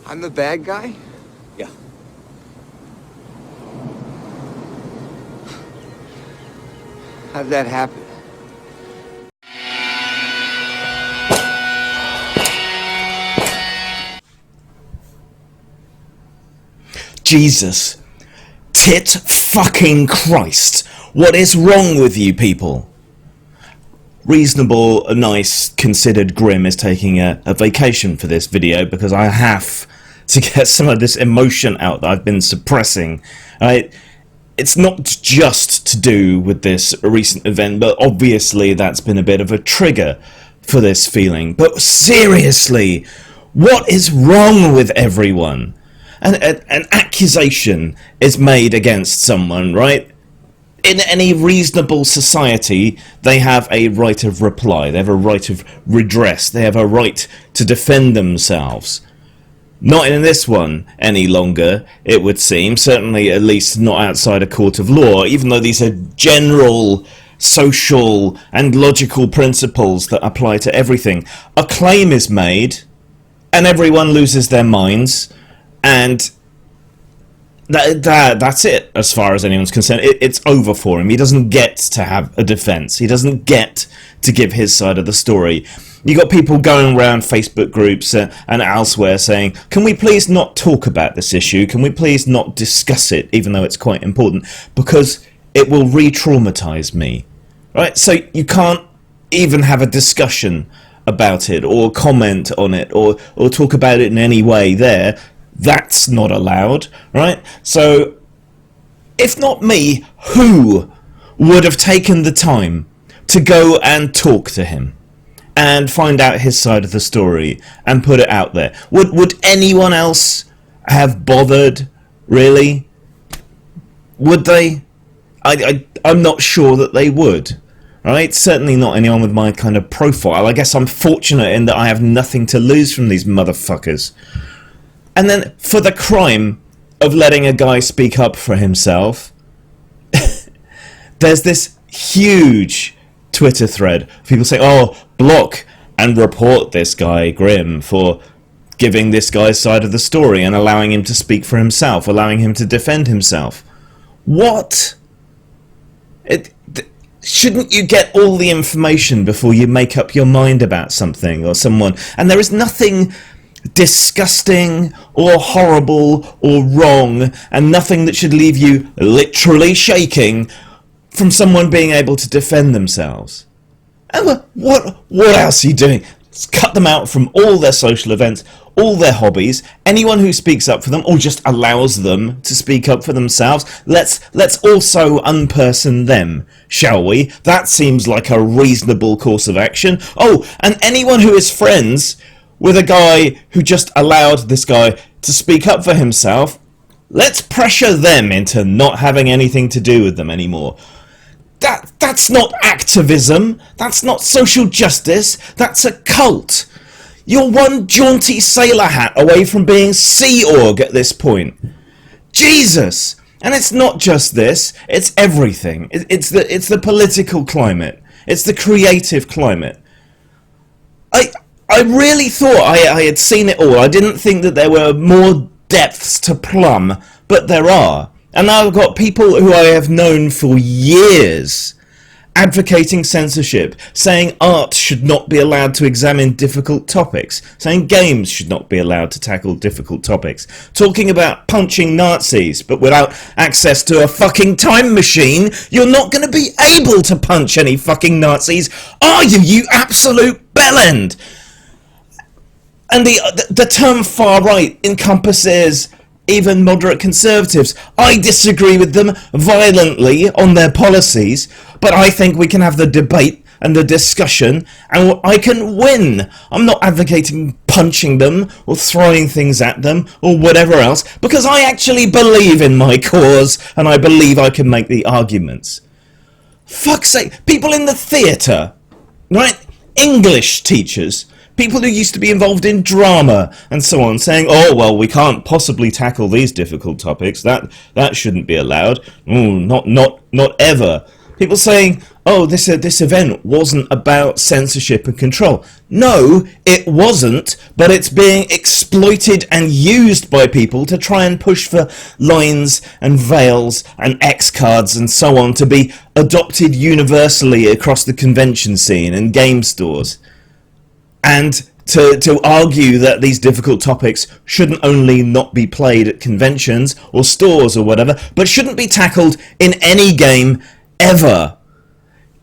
I'm the bad guy? Yeah. How'd that happen? Jesus. Tit fucking Christ. What is wrong with you people? Reasonable, nice, considered Grim is taking a vacation for this video because I have to get some of this emotion out that I've been suppressing. It's not just to do with this recent event, but obviously that's been a bit of a trigger for this feeling. But seriously, what is wrong with everyone? An accusation is made against someone, right? In any reasonable society, they have a right of reply, they have a right of redress, they have a right to defend themselves. Not in this one any longer, it would seem, certainly at least not outside a court of law, even though these are general social and logical principles that apply to everything. A claim is made, and everyone loses their minds, and that's it as far as anyone's concerned. It's over for him. He doesn't get to have a defense. He doesn't get to give his side of the story. You got people going around Facebook groups and elsewhere saying, can we please not talk about this issue? Can we please not discuss it, even though it's quite important? Because it will re-traumatize me. Right? So you can't even have a discussion about it or comment on it or talk about it in any way there. That's not allowed, right? So, if not me, who would have taken the time to go and talk to him and find out his side of the story and put it out there? Would anyone else have bothered, really? Would they? I'm not sure that they would, right? Certainly not anyone with my kind of profile. I guess I'm fortunate in that I have nothing to lose from these motherfuckers. And then, for the crime of letting a guy speak up for himself, there's this huge Twitter thread of people saying, oh, block and report this guy, Grim, for giving this guy's side of the story and allowing him to speak for himself, allowing him to defend himself. What? Shouldn't you get all the information before you make up your mind about something or someone? And there is nothing disgusting or horrible or wrong, and nothing that should leave you literally shaking from someone being able to defend themselves. And what else are you doing? Just cut them out from all their social events, all their hobbies, anyone who speaks up for them or just allows them to speak up for themselves. Let's also unperson them, shall we? That seems like a reasonable course of action. Oh, and anyone who is friends with a guy who just allowed this guy to speak up for himself, let's pressure them into not having anything to do with them anymore. That's not activism. That's not social justice. That's a cult. You're one jaunty sailor hat away from being Sea Org at this point. Jesus! And it's not just this. It's everything. It's the political climate. It's the creative climate. I really thought I had seen it all. I didn't think that there were more depths to plumb, but there are. And now I've got people who I have known for years advocating censorship, saying art should not be allowed to examine difficult topics, saying games should not be allowed to tackle difficult topics, talking about punching Nazis, but without access to a fucking time machine, you're not going to be able to punch any fucking Nazis, are you, you absolute bellend? And the term far right encompasses even moderate conservatives. I disagree with them violently on their policies, but I think we can have the debate and the discussion, and I can win. I'm not advocating punching them or throwing things at them or whatever else, because I actually believe in my cause and I believe I can make the arguments. Fuck's sake, people in the theatre, right? English teachers, people who used to be involved in drama and so on, saying, oh, well, we can't possibly tackle these difficult topics. That shouldn't be allowed. Not ever. People saying, oh, this event wasn't about censorship and control. No, it wasn't, but it's being exploited and used by people to try and push for lines and veils and X cards and so on to be adopted universally across the convention scene and game stores. And to argue that these difficult topics shouldn't only not be played at conventions or stores or whatever, but shouldn't be tackled in any game ever.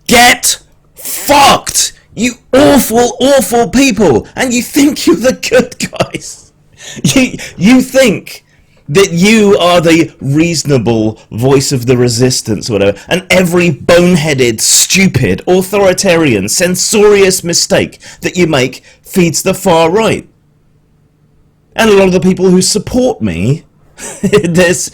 Get fucked, you awful, awful people. And you think you're the good guys. You think that you are the reasonable voice of the resistance or whatever, and every boneheaded, stupid, authoritarian, censorious mistake that you make feeds the far right. And a lot of the people who support me in this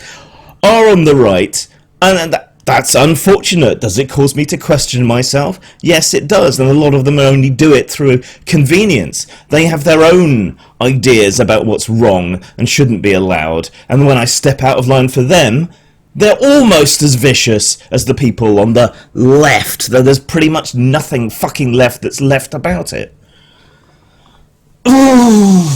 are on the right, and that's unfortunate. Does it cause me to question myself? Yes, it does, and a lot of them only do it through convenience. They have their own ideas about what's wrong and shouldn't be allowed, and when I step out of line for them, they're almost as vicious as the people on the left, though there's pretty much nothing fucking left that's left about it. Ooh.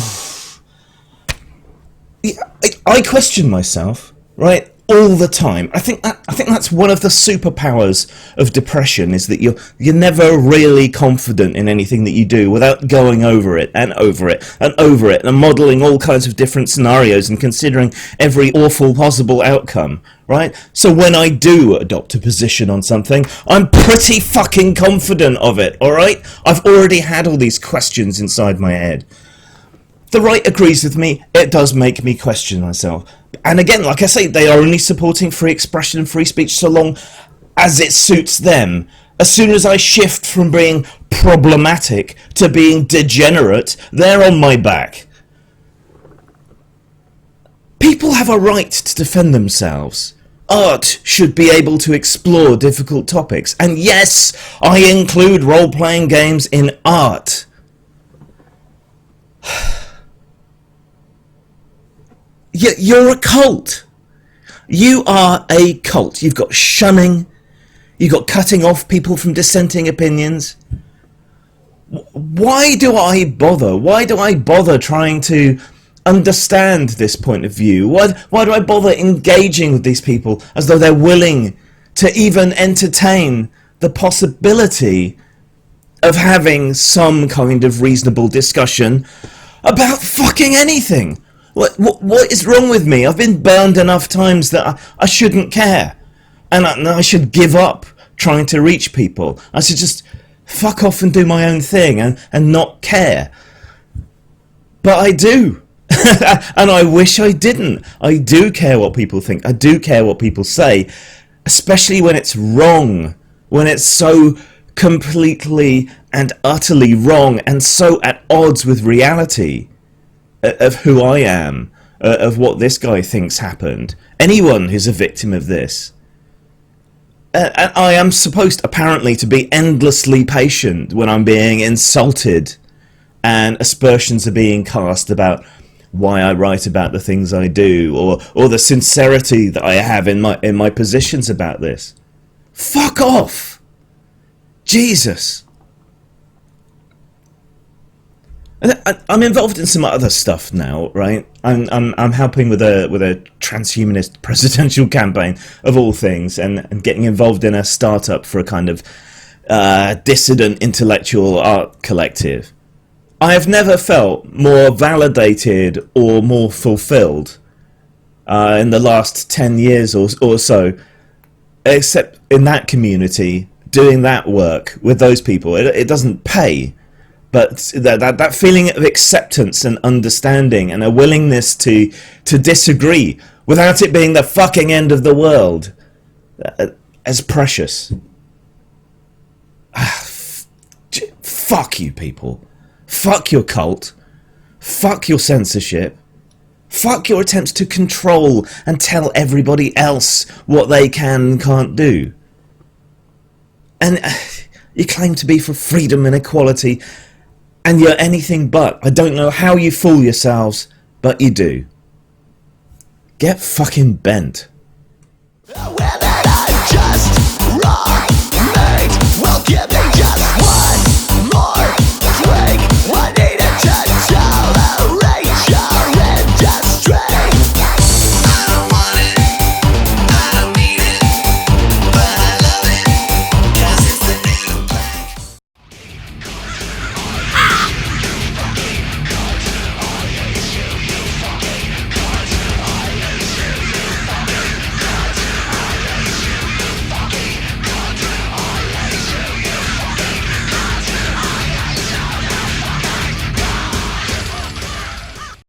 Yeah, I question myself, right? All the time. I think that's one of the superpowers of depression, is that you're never really confident in anything that you do without going over it and over it and over it and modelling all kinds of different scenarios and considering every awful possible outcome, right? So when I do adopt a position on something, I'm pretty fucking confident of it, alright? I've already had all these questions inside my head. The right agrees with me, it does make me question myself. And again, like I say, they are only supporting free expression and free speech so long as it suits them. As soon as I shift from being problematic to being degenerate, they're on my back. People have a right to defend themselves. Art should be able to explore difficult topics. And yes, I include role-playing games in art. You're a cult. You are a cult. You've got shunning. You've got cutting off people from dissenting opinions. Why do I bother? Why do I bother trying to understand this point of view? Why do I bother engaging with these people as though they're willing to even entertain the possibility of having some kind of reasonable discussion about fucking anything? What is wrong with me? I've been burned enough times that I shouldn't care. And I should give up trying to reach people. I should just fuck off and do my own thing and not care. But I do. And I wish I didn't. I do care what people think. I do care what people say. Especially when it's wrong. When it's so completely and utterly wrong and so at odds with reality. Of who I am, of what this guy thinks happened. Anyone who's a victim of this. I am supposed, apparently, to be endlessly patient when I'm being insulted and aspersions are being cast about why I write about the things I do, or the sincerity that I have in my positions about this. Fuck off! Jesus! I'm involved in some other stuff now, right? I'm helping with a transhumanist presidential campaign of all things, and getting involved in a startup for a kind of dissident intellectual art collective. I have never felt more validated or more fulfilled in the last 10 years or so, except in that community, doing that work with those people. It doesn't pay. But that feeling of acceptance and understanding and a willingness to disagree without it being the fucking end of the world is precious. Fuck you people. Fuck your cult. Fuck your censorship. Fuck your attempts to control and tell everybody else what they can and can't do. And you claim to be for freedom and equality, and you're anything but. I don't know how you fool yourselves, but you do. Get fucking bent.